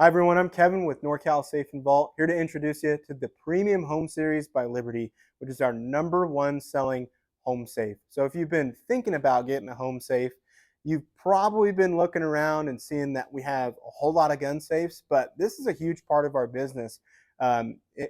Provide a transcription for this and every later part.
Hi everyone, I'm Kevin with NorCal Safe and Vault, here to introduce you to the Premium Home Series by Liberty, which is our #1 selling home safe. So if you've been thinking about getting a home safe, you've probably been looking around and seeing that we have a whole lot of gun safes, but this is a huge part of our business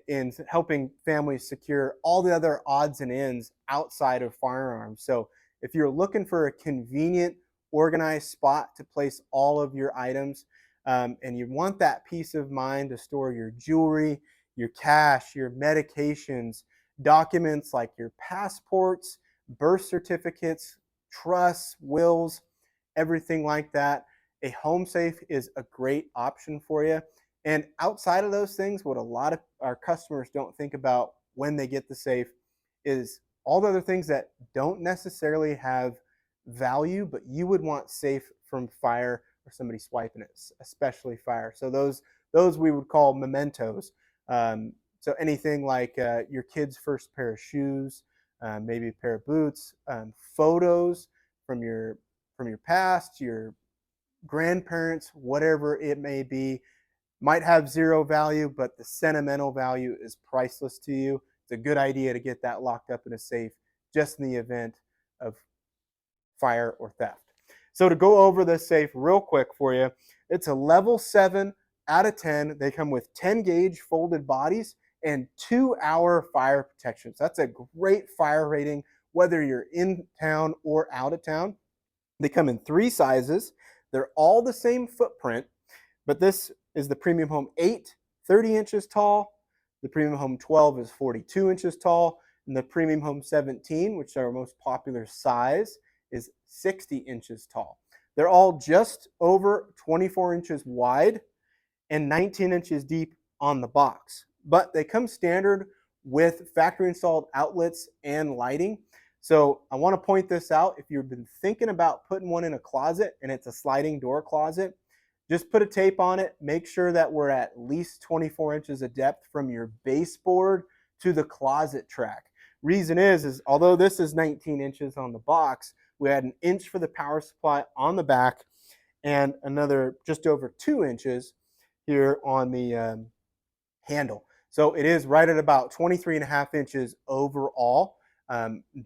in helping families secure all the other odds and ends outside of firearms. So if you're looking for a convenient, organized spot to place all of your items, and you want that peace of mind to store your jewelry, your cash, your medications, documents like your passports, birth certificates, trusts, wills, everything like that. A home safe is a great option for you. And outside of those things, what a lot of our customers don't think about when they get the safe is all the other things that don't necessarily have value, but you would want safe from fire or somebody swiping it, especially fire. So those we would call mementos. So anything like your kid's first pair of shoes, maybe a pair of boots, photos from your past, your grandparents, whatever it may be, might have zero value, but the sentimental value is priceless to you. It's a good idea to get that locked up in a safe just in the event of fire or theft. So to go over this safe real quick for you, it's a level 7 out of 10. They come with 10 gauge folded bodies and 2-hour fire protection. So that's a great fire rating, whether you're in town or out of town. They come in 3 sizes. They're all the same footprint, but this is the Premium Home 8, 30 inches tall. The Premium Home 12 is 42 inches tall. And the Premium Home 17, which is our most popular size, is 60 inches tall. They're all just over 24 inches wide and 19 inches deep on the box. But they come standard with factory installed outlets and lighting. So I want to point this out. If you've been thinking about putting one in a closet and it's a sliding door closet, just put a tape on it. Make sure that we're at least 24 inches of depth from your baseboard to the closet track. Reason is although this is 19 inches on the box, we had 1 inch for the power supply on the back and another just over 2 inches here on the handle. So it is right at about 23.5 inches overall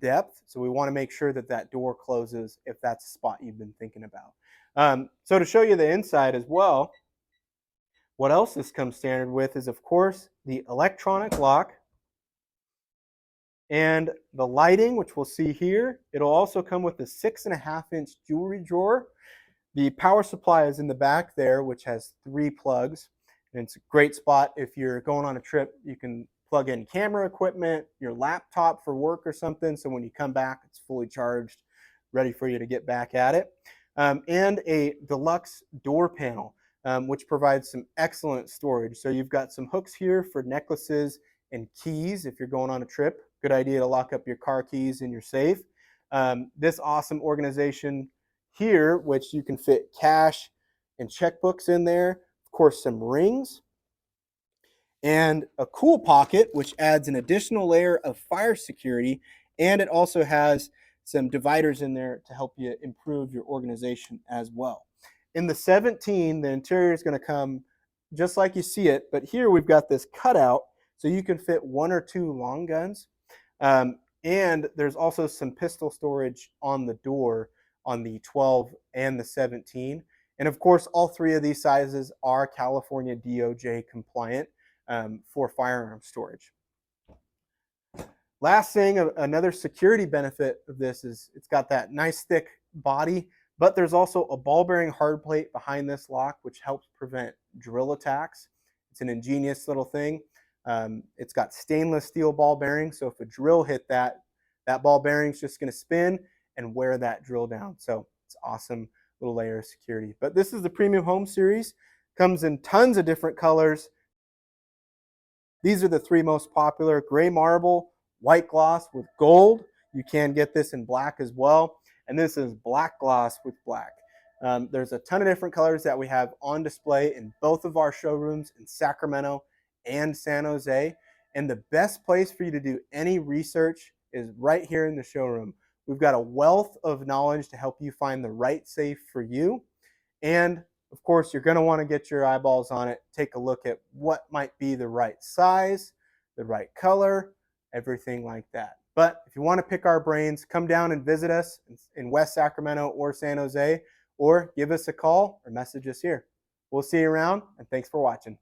depth. So we want to make sure that that door closes if that's a spot you've been thinking about. So to show you the inside as well, what else this comes standard with is, of course, the electronic lock and the lighting, which we'll see here. It'll also come with a 6.5-inch jewelry drawer. The power supply is in the back there, which has 3 plugs. And it's a great spot if you're going on a trip. You can plug in camera equipment, your laptop for work or something, so when you come back, it's fully charged, ready for you to get back at it. And a deluxe door panel, which provides some excellent storage. So you've got some hooks here for necklaces and keys if you're going on a trip. Good idea to lock up your car keys in your safe. This awesome organization here, which you can fit cash and checkbooks in there, of course some rings, and a cool pocket, which adds an additional layer of fire security, and it also has some dividers in there to help you improve your organization as well. In the 17, the interior is going to come just like you see it, but here we've got this cutout so you can fit 1 or 2 long guns. And there's also some pistol storage on the door on the 12 and the 17. And of course, all 3 of these sizes are California DOJ compliant for firearm storage. Last thing, another security benefit of this is it's got that nice thick body, but there's also a ball bearing hard plate behind this lock, which helps prevent drill attacks. It's an ingenious little thing. It's got stainless steel ball bearings, so if a drill hit that ball bearing is just going to spin and wear that drill down. So it's awesome little layer of security. But this is the Premium Home Series. Comes in tons of different colors. These are the 3 most popular: gray marble, white gloss with gold. You can get this in black as well. And this is black gloss with black. There's a ton of different colors that we have on display in both of our showrooms in Sacramento and San Jose. And the best place for you to do any research is right here in the showroom. We've got a wealth of knowledge to help you find the right safe for you. And Of course, you're going to want to get your eyeballs on it, take a look at what might be the right size, the right color, everything like that. But if you want to pick our brains, come down and visit us in West Sacramento or San Jose, or give us a call or message us here. We'll see you around, and thanks for watching.